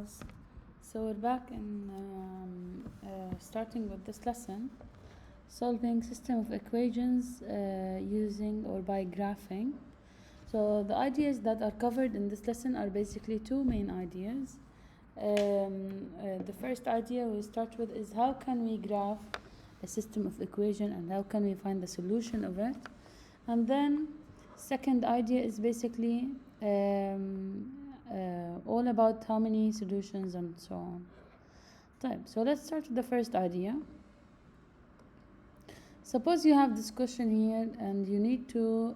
class. So we're back in starting with this lesson, solving system of equations using or by graphing. So the ideas that are covered in this lesson are basically two main ideas. The first idea we start with is how can we graph a system of equation and how can we find the solution of it. And then second idea is basically all about how many solutions and so on. So let's start with the first idea. Suppose you have this question here and you need to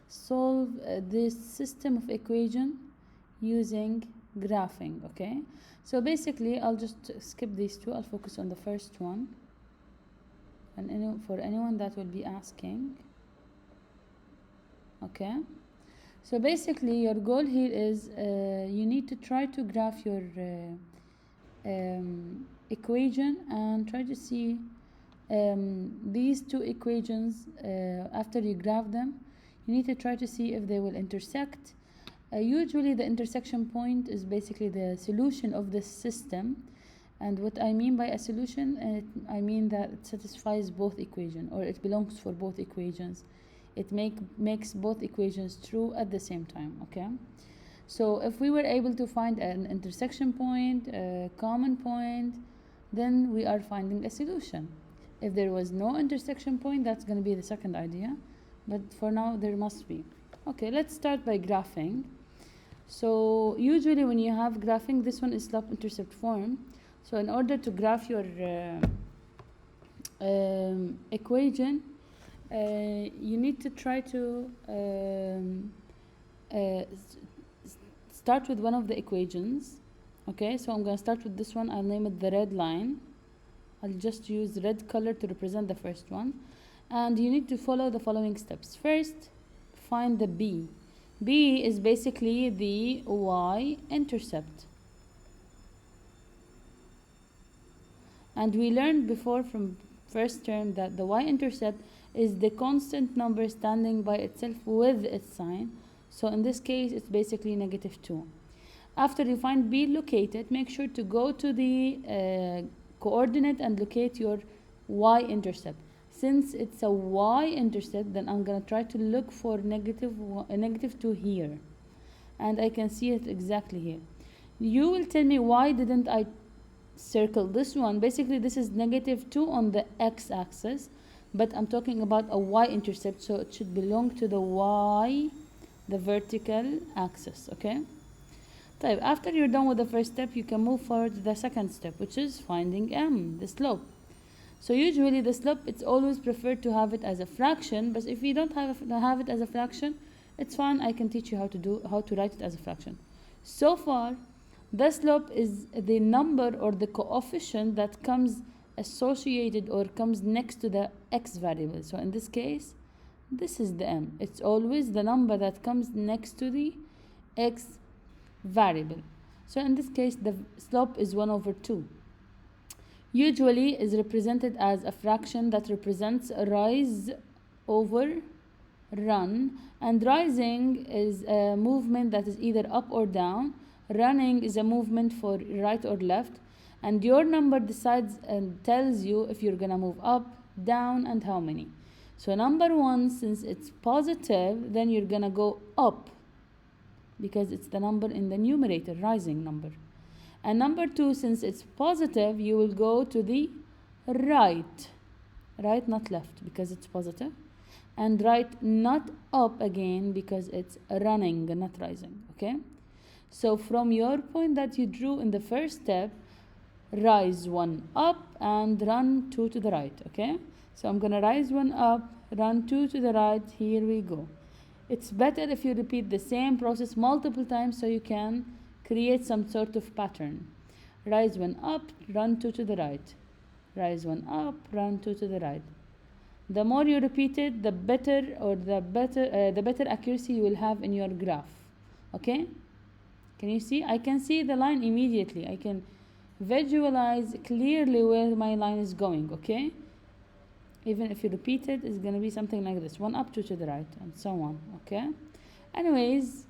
solve this system of equation using graphing. Okay, so basically I'll just skip these two. I'll focus on the first one, and for anyone that will be asking. Okay, so basically your goal here is you need to try to graph your equation and try to see these two equations. After you graph them, you need to try to see if they will intersect. Usually the intersection point is basically the solution of this system. And what I mean by a solution, I mean that it satisfies both equations, or it belongs for both equations. It makes both equations true at the same time. Okay, so if we were able to find an intersection point, a common point, then we are finding a solution. If there was no intersection point, that's going to be the second idea, but for now there must be. Okay, let's start by graphing. So usually when you have graphing, this one is slope-intercept form. So in order to graph your equation, you need to try to start with one of the equations. Okay, so I'm going to start with this one. I'll name it the red line. I'll just use red color to represent the first one. And you need to follow the following steps. First, find the B. B is basically the y-intercept. And we learned before from first term that the y-intercept is the constant number standing by itself with its sign. So in this case, it's basically -2. After you find B located, make sure to go to the coordinate and locate your y-intercept. Since it's a y-intercept, then I'm going to try to look for -2 here. And I can see it exactly here. You will tell me, why didn't I circle this one? Basically, this is -2 on the x-axis, but I'm talking about a y-intercept, so it should belong to the y, the vertical axis. Okay? After you're done with the first step, you can move forward to the second step, which is finding m, the slope. So usually the slope, it's always preferred to have it as a fraction, but if you don't have it as a fraction, it's fine. I can teach you how to write it as a fraction. So far, the slope is the number or the coefficient that comes associated or comes next to the x variable. So in this case, this is the m. It's always the number that comes next to the x variable. So in this case, the slope is 1/2. Usually is represented as a fraction that represents a rise over run, and rising is a movement that is either up or down. Running is a movement for right or left, and your number decides and tells you if you're gonna move up, down, and how many. So number 1, since it's positive, then you're gonna go up because it's the number in the numerator, rising number. And number 2, since it's positive, you will go to the right, not left, because it's positive, and right, not up again, because it's running, not rising. Okay, so from your point that you drew in the first step, rise 1 up and run 2 to the right. Okay, so I'm gonna rise 1 up, run 2 to the right. Here we go. It's better if you repeat the same process multiple times so you can create some sort of pattern. Rise 1 up, run 2 to the right. Rise 1 up, run 2 to the right. The more you repeat it, the better accuracy you will have in your graph. Okay? Can you see? I can see the line immediately. I can visualize clearly where my line is going. Okay? Even if you repeat it, it's going to be something like this. 1 up, 2 to the right, and so on. Okay? Anyways,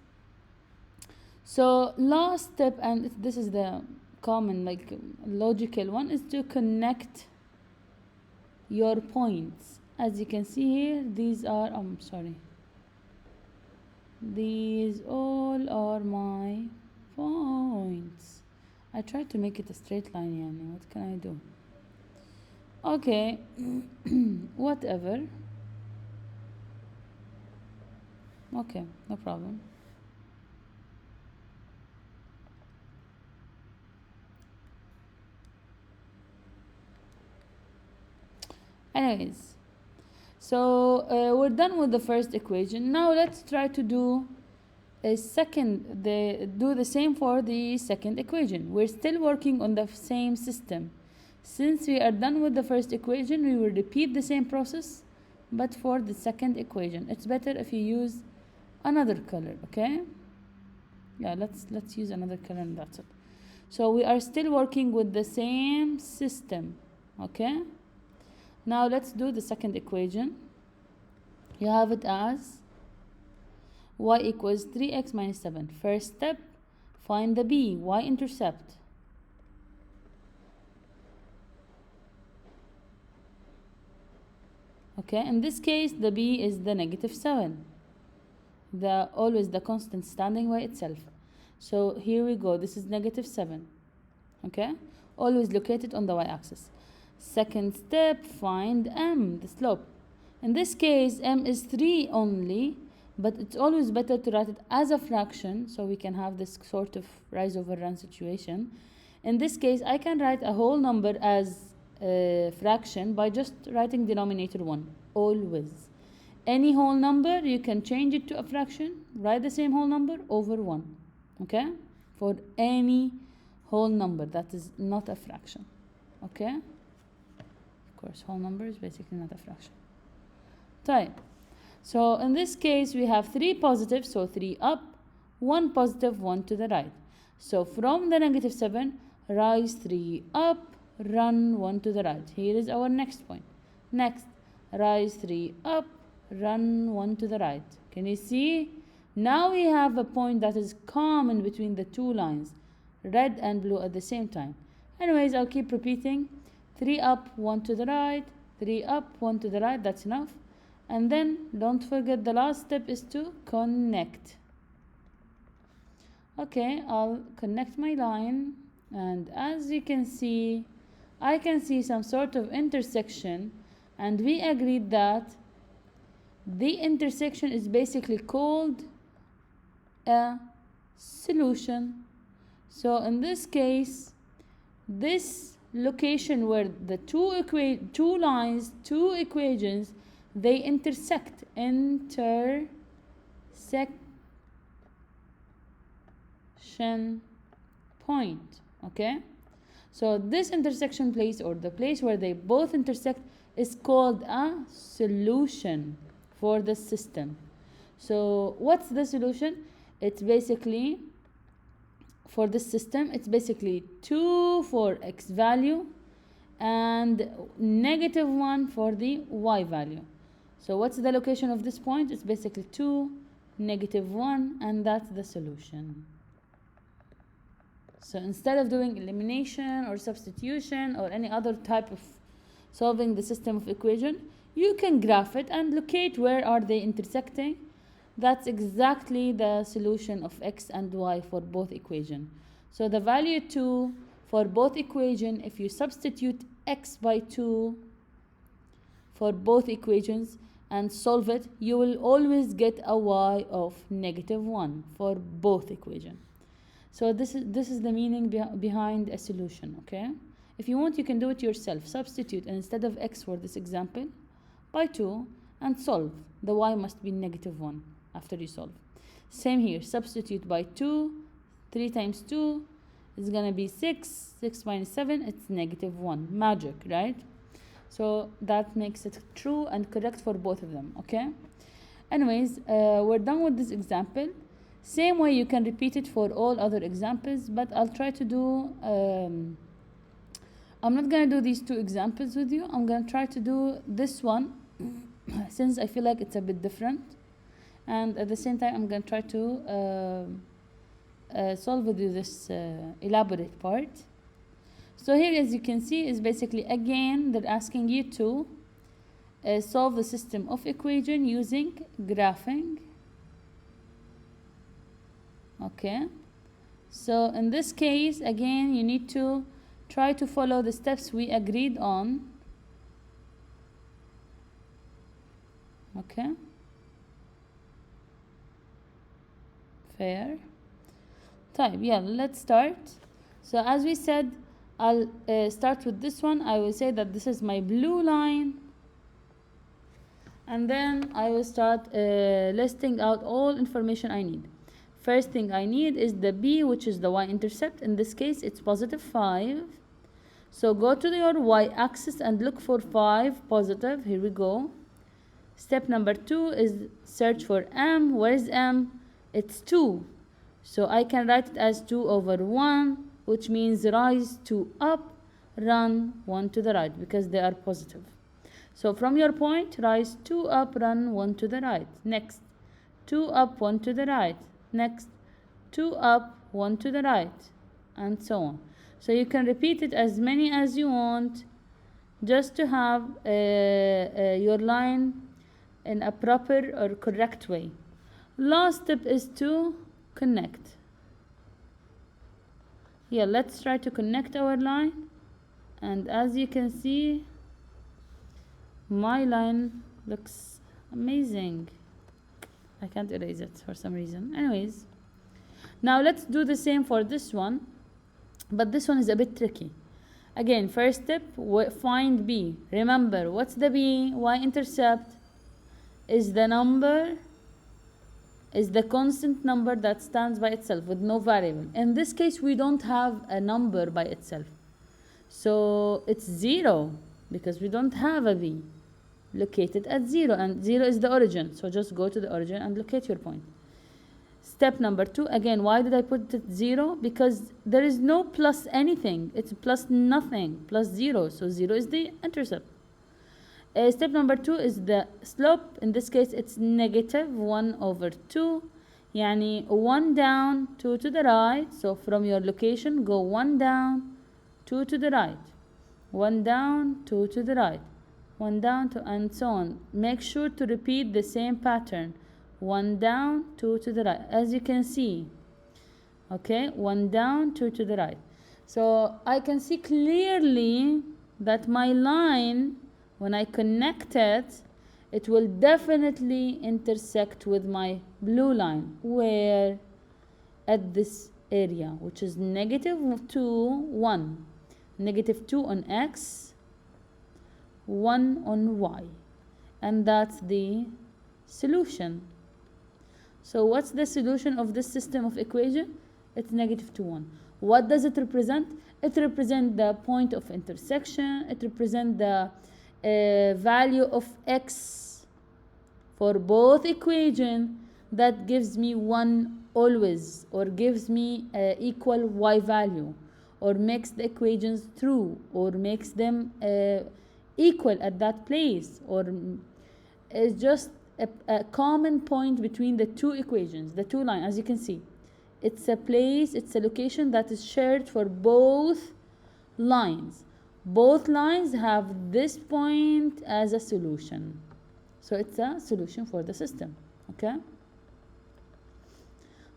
So last step, and this is the common, like, logical one, is to connect your points. As you can see here, these are, I'm sorry, these all are my points. I tried to make it a straight line, yani, what can I do? Okay, whatever. Okay, no problem. Anyways, so we're done with the first equation. Now let's try to do do the same for the second equation. We're still working on the same system. Since we are done with the first equation, we will repeat the same process, but for the second equation. It's better if you use another color, okay? Yeah, let's use another color and that's it. So we are still working with the same system, okay? Now let's do the second equation. You have it as y equals 3x minus 7. First step, find the b, y-intercept. Okay, in this case, the b is the negative 7. Always the constant standing by itself. So here we go, this is negative 7. Okay, always located on the y-axis. Second step, find m, the slope. In this case, m is 3 only, but it's always better to write it as a fraction, so we can have this sort of rise over run situation. In this case, I can write a whole number as a fraction by just writing denominator 1, always. Any whole number, you can change it to a fraction, write the same whole number over 1, okay? For any whole number that is not a fraction, okay? Of course, whole number is basically not a fraction. Right. So in this case, we have 3 positive, so 3 up, 1 positive, 1 to the right. So from the negative 7, rise 3 up, run 1 to the right. Here is our next point. Next, rise 3 up, run 1 to the right. Can you see? Now we have a point that is common between the two lines, red and blue at the same time. Anyways, I'll keep repeating. 3 up, 1 to the right, 3 up, 1 to the right, that's enough. And then don't forget the last step is to connect. Okay, I'll connect my line, and as you can see, I can see some sort of intersection, and we agreed that the intersection is basically called a solution. So in this case, this location where the two equations, they intersect, intersection point, okay? So this intersection place, or the place where they both intersect, is called a solution for the system. So what's the solution? It's basically, for this system, it's basically 2 for x value and negative 1 for the y value. So what's the location of this point? It's basically 2, negative 1, and that's the solution. So instead of doing elimination or substitution or any other type of solving the system of equation, you can graph it and locate where are they intersecting. That's exactly the solution of x and y for both equation. So the value 2 for both equation, if you substitute x by 2 for both equations and solve it, you will always get a y of negative 1 for both equations. So this is the meaning behind a solution, okay? If you want, you can do it yourself. Substitute, and instead of x for this example, by 2 and solve. The y must be negative 1 after you solve. Same here, substitute by 2, 3 times 2 is gonna be 6, 6 minus 7, it's negative 1. Magic, right? So that makes it true and correct for both of them, okay? Anyways, we're done with this example. Same way you can repeat it for all other examples, but I'll try to do, I'm not gonna do these 2 examples with you. I'm gonna try to do this one since I feel like it's a bit different. And at the same time, I'm gonna try to solve with you this elaborate part. So here, as you can see, is basically again they're asking you to solve the system of equation using graphing. Okay, so in this case again you need to try to follow the steps we agreed on. Okay, fair. Type, yeah, let's start. So as we said, I'll start with this one. I will say that this is my blue line, and then I will start listing out all information I need. First thing I need is the b, which is the y-intercept. In this case it's positive 5. So go to your y-axis and look for 5 positive. Here we go. Step number 2 is search for m. Where is m? It's 2. So I can write it as 2 over 1, which means rise 2 up, run 1 to the right, because they are positive. So from your point, rise 2 up, run 1 to the right. Next, 2 up, 1 to the right. Next, 2 up, 1 to the right, and so on. So you can repeat it as many as you want, just to have your line in a proper or correct way. Last step is to connect. Yeah, let's try to connect our line, and as you can see, my line looks amazing. I can't erase it for some reason. Anyways, now let's do the same for this one, but this one is a bit tricky. Again, first step, find b. Remember, what's the b? Y-intercept is the number, is the constant number that stands by itself with no variable. In this case, we don't have a number by itself, so it's 0 because we don't have a b located at 0, and 0 is the origin, so just go to the origin and locate your point. Step number 2, again, why did I put it 0? Because there is no plus anything, it's plus nothing, plus 0, so 0 is the intercept. Step number 2 is the slope. In this case it's negative 1 over 2, yani 1 down, 2 to the right. So from your location, go 1 down, 2 to the right, 1 down, 2 to the right, 1 down, 2, and so on. Make sure to repeat the same pattern. 1 down, 2 to the right, as you can see. Okay, 1 down, 2 to the right. So I can see clearly that my line, when I connect it, it will definitely intersect with my blue line. Where? At this area, which is negative 2, 1. Negative 2 on x, 1 on y. And that's the solution. So what's the solution of this system of equation? It's negative 2, 1. What does it represent? It represents the point of intersection. It represents the value of x for both equation that gives me 1 always, or gives me equal y value, or makes the equations true, or makes them equal at that place, or is just a common point between the two equations, the two lines. As you can see, it's a place, it's a location that is shared for both lines. Both lines have this point as a solution, so it's a solution for the system. Okay,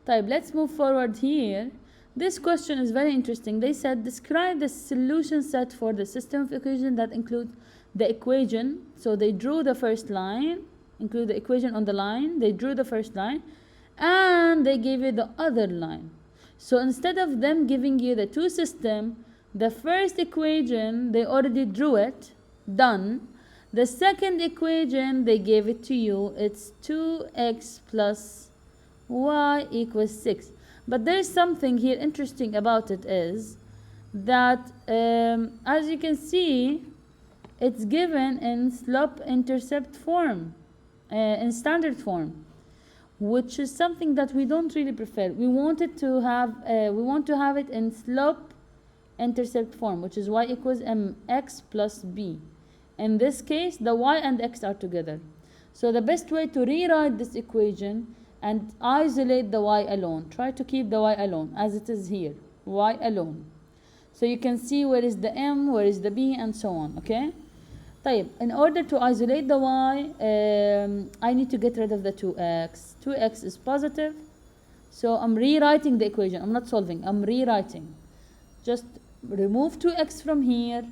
let's move forward here. This question is very interesting. They said describe the solution set for the system of equation that include the equation. So they drew the first line, include the equation on the line, they drew the first line, and they gave you the other line. So instead of them giving you the two system, the first equation they already drew it, done. The second equation they gave it to you, it's 2x plus y equals 6. But there's something here interesting about it, is that as you can see, it's given in slope-intercept form, in standard form, which is something that we don't really prefer. We want it to have, we want to have it in slope-intercept form, which is y equals mx plus b. In this case, the y and x are together. So the best way to rewrite this equation and isolate the y alone. Try to keep the y alone as it is here, y alone. So you can see where is the m, where is the b, and so on. Okay. طيب, in order to isolate the y, I need to get rid of the 2x. 2x is positive, so I'm rewriting the equation. I'm not solving, I'm rewriting. Just remove 2x from here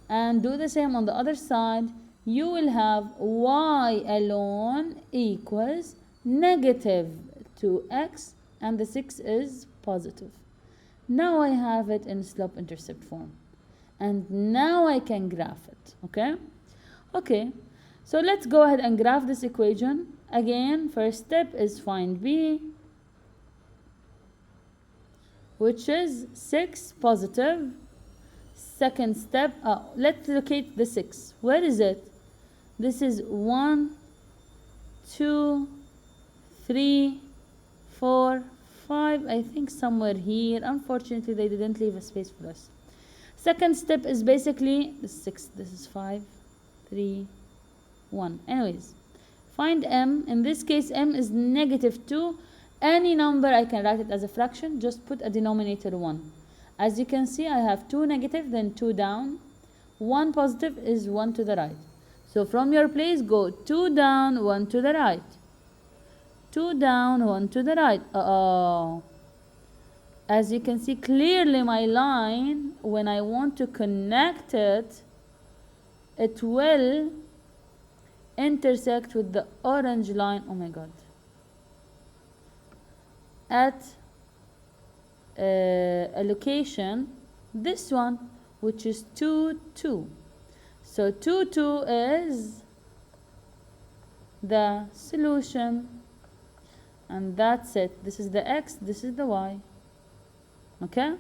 and do the same on the other side. You will have y alone equals negative 2x, and the 6 is positive. Now I have it in slope-intercept form, and now I can graph it. Okay, so let's go ahead and graph this equation. Again, first step is find b, which is 6 positive. Second step, let's locate the 6. Where is it? This is 1, 2, 3, 4, 5, I think somewhere here. Unfortunately, they didn't leave a space for us. Second step is basically the 6. This is 5, 3, 1. Anyways, find m. In this case, m is negative 2. Any number, I can write it as a fraction. Just put a denominator 1. As you can see, I have 2 negative, then 2 down. 1 positive is 1 to the right. So from your place, go 2 down, 1 to the right. 2 down, 1 to the right. As you can see clearly, my line, when I want to connect it, it will intersect with the orange line. Oh my god. At a location, this one, which is 2, 2. So 2, 2 is the solution, and that's it. This is the x, this is the y. Okay,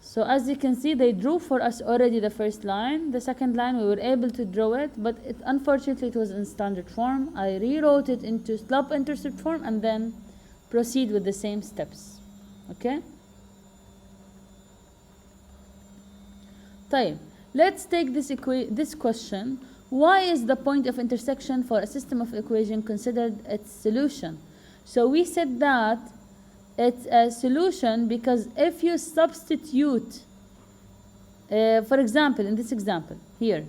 so as you can see, they drew for us already the first line. The second line we were able to draw it, but unfortunately it was in standard form. I rewrote it into slope-intercept form and then proceed with the same steps. Okay, طيب, let's take this question. Why is the point of intersection for a system of equation considered its solution? So we said that it's a solution because if you substitute, for example, in this example here,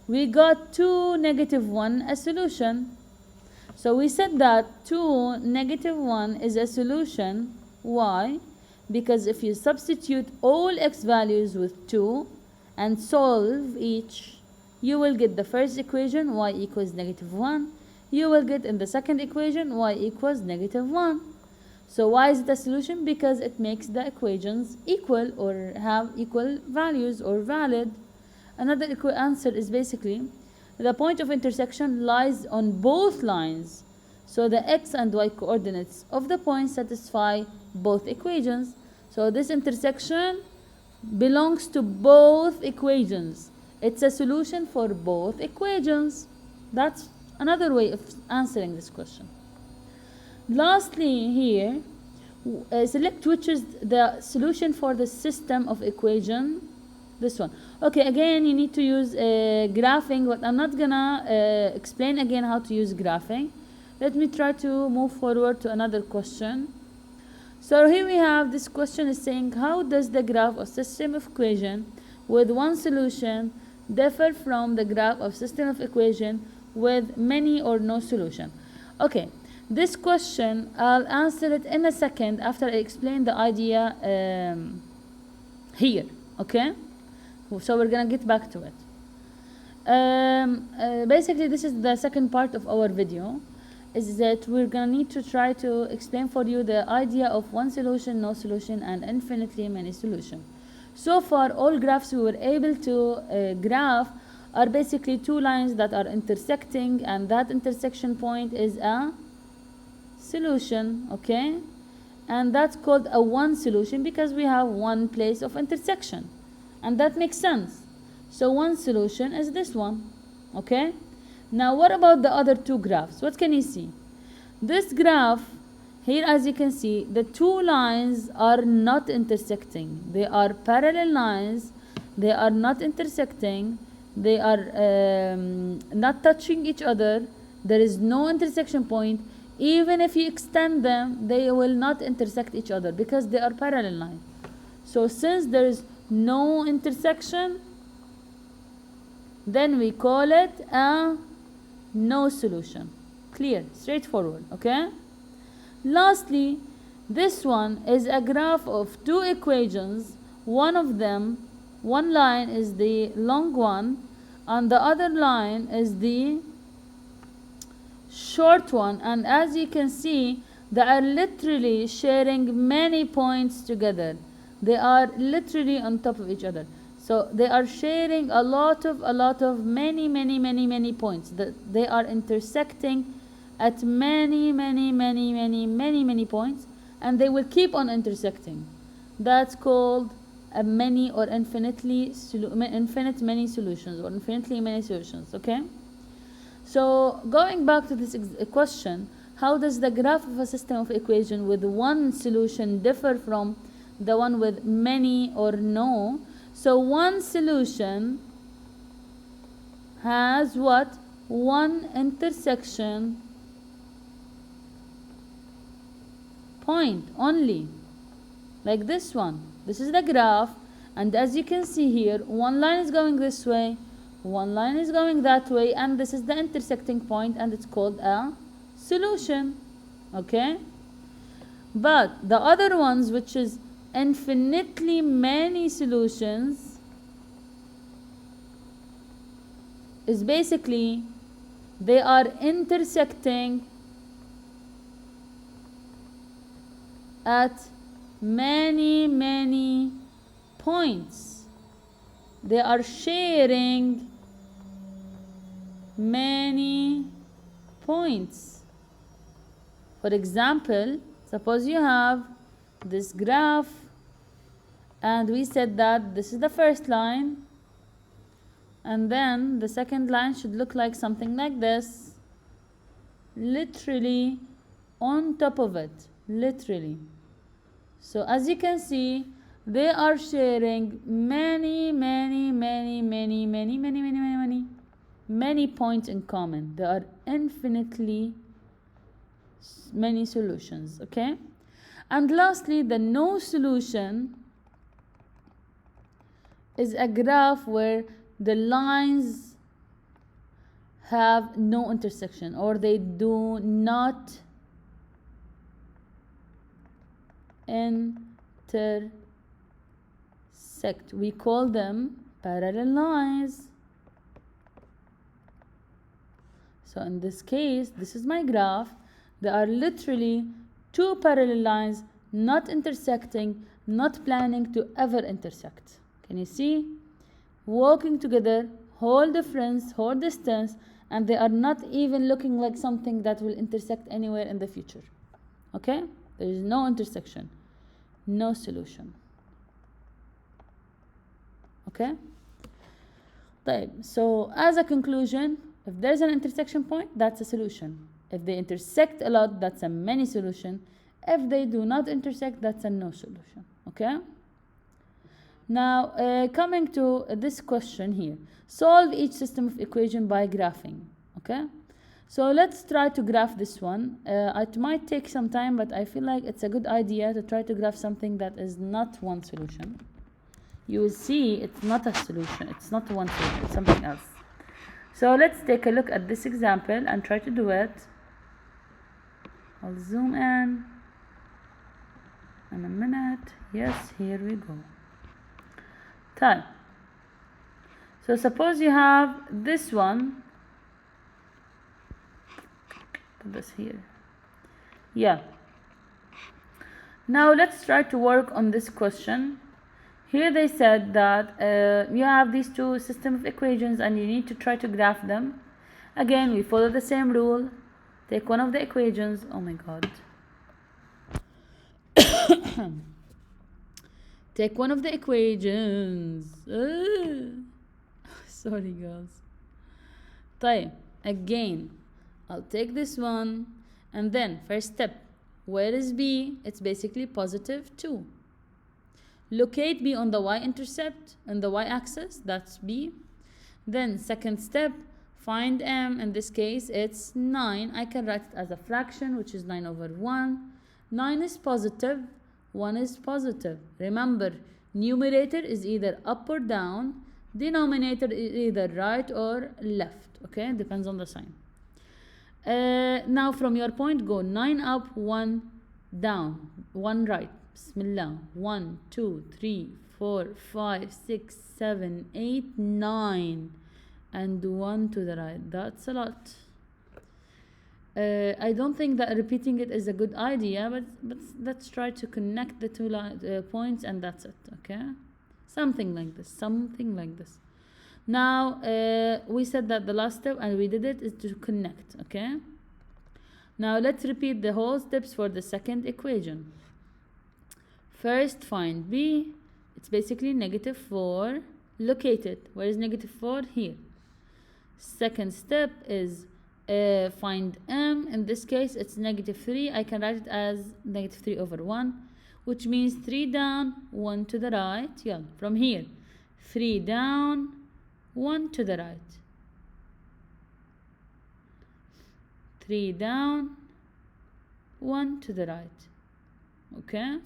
we got 2, negative 1, a solution. So we said that 2, negative 1 is a solution. Why? Because if you substitute all x values with 2 and solve each, you will get the first equation, y equals negative 1. You will get in the second equation, y equals negative 1. So why is it a solution? Because it makes the equations equal or have equal values or valid. Another answer is basically the point of intersection lies on both lines. So the x and y coordinates of the point satisfy both equations. So this intersection belongs to both equations. It's a solution for both equations. That's another way of answering this question. Lastly here, select which is the solution for the system of equation. This one. Okay, again you need to use graphing, but I'm not gonna explain again how to use graphing. Let me try to move forward to another question. So here we have this question is saying, how does the graph of system of equation with one solution differ from the graph of system of equation with many or no solution? Okay, this question I'll answer it in a second after I explain the idea here. Okay, so we're gonna get back to it. Basically this is the second part of our video, is that we're gonna need to try to explain for you the idea of one solution, no solution, and infinitely many solution. So far all graphs we were able to graph are basically two lines that are intersecting, and that intersection point is a solution. Okay, and that's called a one solution because we have one place of intersection, and that makes sense. So one solution is this one. Okay, now what about the other two graphs? What can you see? This graph here, as you can see, the two lines are not intersecting. They are parallel lines. They are not intersecting. They are not touching each other. There is no intersection point. Even if you extend them, they will not intersect each other because they are parallel lines. So since there is no intersection, then we call it a no solution. Clear, straightforward, okay? Lastly, this one is a graph of two equations. One of them, one line is the long one, and the other line is the short one. And as you can see, they are literally sharing many points together. They are literally on top of each other. So they are sharing a lot of many points. They are intersecting at many points, and they will keep on intersecting. That's called a many or infinite many solutions, or infinitely many solutions, okay? So going back to this question, how does the graph of a system of equation with one solution differ from the one with many or no? So one solution has what? One intersection point only, like this one. This is the graph, and as you can see here, one line is going this way, one line is going that way, and this is the intersecting point, and it's called a solution, okay? But the other ones, which is infinitely many solutions, is basically they are intersecting at many points. They are sharing many points. For example, suppose you have this graph, and we said that this is the first line, and then the second line should look like something like this, literally on top of it, literally. So as you can see, they are sharing many points in common. There are infinitely many solutions, okay? And lastly, the no solution is a graph where the lines have no intersection, or they do not intersect. We call them parallel lines. So in this case, this is my graph. There are literally two parallel lines not intersecting, not planning to ever intersect. Can you see? Walking together, whole difference, whole distance, and they are not even looking like something that will intersect anywhere in the future. Okay? There is no intersection, no solution. Okay? So as a conclusion, if there's an intersection point, that's a solution. If they intersect a lot, that's a many solution. If they do not intersect, that's a no solution. Okay? Now, coming to this question here. Solve each system of equation by graphing. Okay? So let's try to graph this one. It might take some time, but I feel like it's a good idea to try to graph something that is not one solution. You will see it's not a solution. It's not one solution. It's something else. So let's take a look at this example and try to do it. I'll zoom in a minute. Yes, here we go. Time. So suppose you have this one. Put this here. Yeah. Now let's try to work on this question. Here they said that you have these two systems of equations and you need to try to graph them. Again, we follow the same rule. Take one of the equations. Oh my god. Take one of the equations. Sorry girls. طيب, again, I'll take this one, and then first step, where is B? It's basically positive 2. Locate B on the y-intercept, on the y-axis, that's B. Then second step, Find m. In this case, it's 9. I can write it as a fraction, which is 9 over 1. 9 is positive, 1 is positive. Remember, numerator is either up or down, denominator is either right or left. Okay, depends on the sign. Now from your point, go 9 up, 1 down, 1 right. Bismillah. 1, 2, 3, 4, 5, 6, 7, 8, 9. And 1 to the right. That's a lot. I don't think that repeating it is a good idea, but let's try to connect the two points, and that's it. Okay, something like this. Now we said that the last step, and we did it, is to connect. Okay, now let's repeat the whole steps for the second equation. First, find b. It's basically -4. Locate it. Where is -4? Here. Second step is find m. In this case, it's -3. I can write it as -3 over 1, which means 3 down, 1 to the right. Yeah, from here, 3 down, 1 to the right. 3 down, 1 to the right. Okay?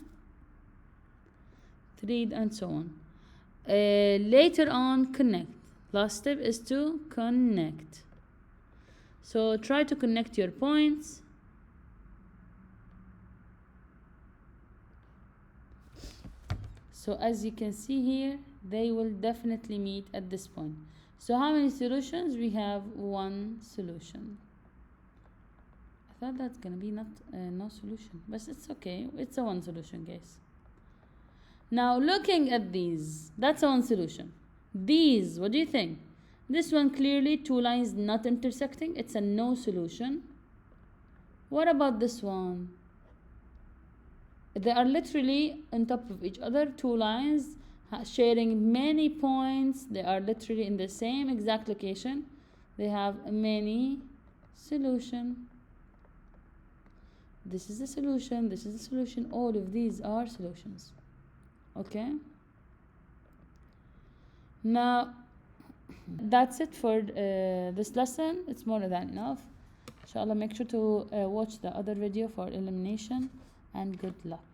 3 and so on. Later on, connect. Last step is to connect. So try to connect your points. So as you can see here, they will definitely meet at this point. So how many solutions? We have 1 solution. I thought that's gonna be not no solution, but it's okay. It's a 1 solution, guys. Now looking at these, that's a 1 solution. These, what do you think? This one clearly 2 lines not intersecting. It's a no solution. What about this one? They are literally on top of each other, 2 lines sharing many points. They are literally in the same exact location. They have many solution. This is a solution. This is a solution. All of these are solutions. Okay. Now that's it for this lesson. It's more than enough. Inshallah, make sure to watch the other video for elimination, and good luck.